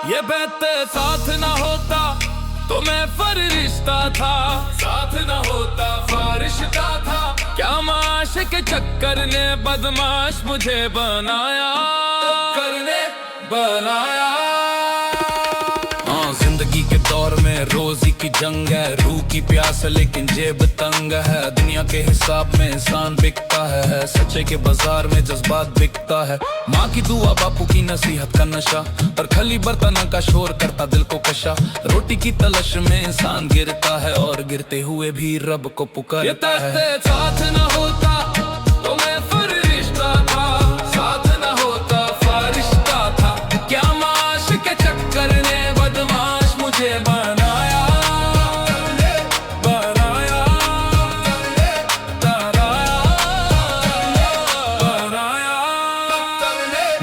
ये बैत साथ ना होता तो मैं फरिश्ता था, साथ ना होता फरिश्ता था। क्या माश के चक्कर ने बदमाश मुझे बनाया, करने बनाया। हाँ, जिंदगी के दौर में रोजी की जंग है, रूह की प्यास लेकिन जेब तंग है। दुनिया के हिसाब में इंसान बिकता है, सच्चे के बाजार में जज्बात बिकता है। माँ की दुआ बापू की नसीहत का नशा, पर खली बर्तन का शोर करता दिल को कशा। रोटी की तलश में इंसान गिरता है और गिरते हुए भी रब को पुकारता है। साथ न होता तो मैं फरिश्ता था, साथ न होता फरिश्ता था। क्या माश के चक्कर ने बदमाश मुझे बनाया, बनाया, बनाया।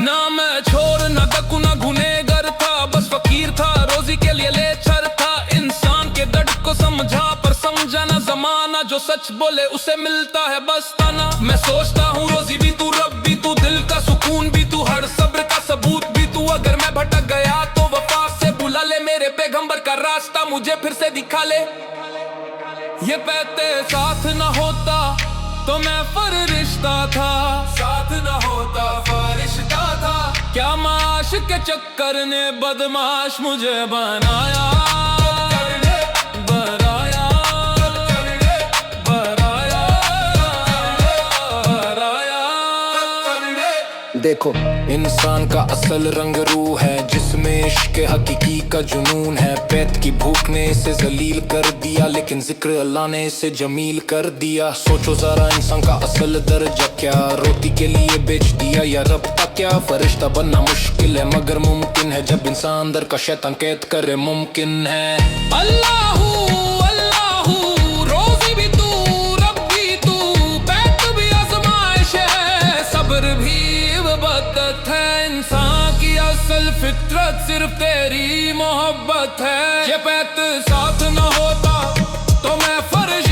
ना मैं छोर ना डकू ना गुनेगर था, बस फकीर था रोजी के लिए लेचर था। इंसान के दर्द को समझा पर समझा ना जमाना, जो सच बोले उसे मिलता है बस ताना। मैं सोचता हूँ रोजी भी तू, रब भी तू, दिल का सुकून भी तू, हर सब्र का सबूत भी तू। अगर मैं भटक गया तो वफा से बुला ले, मेरे पैगंबर का रास्ता मुझे फिर से दिखा ले। ये पैते साथ न होता तो मैं फरिश्ता था, साथ न होता फरिश्ता था। क्या माश के चक्कर ने बदमाश मुझे बनाया, बनाया, बनाया, बनाया। देखो इंसान का असल रंग रूह है, जिसमें इश्क हकीकी का जुनून है। पैत की भूख ने इसे जलील कर दिया, लेकिन जिक्र अल्लाह ने इसे जमील कर दिया। सोचो जरा इंसान का असल दर्जा क्या, रोटी के लिए बेच दिया या रब का क्या। फरिश्ता बनना मुश्किल है मगर मुमकिन है, जब इंसान अंदर का शैतान कैद करे मुमकिन है। अल्लाहू अल्लाहू, रोज़ी भी तू, रब भी तू, पैत भी आज़माइश है, सब्र भी इबादत है। इंसान की असल फितरत सिर्फ तेरी मोहब्बत है। ये पैत साथ न होता तो मैं फरिश्ता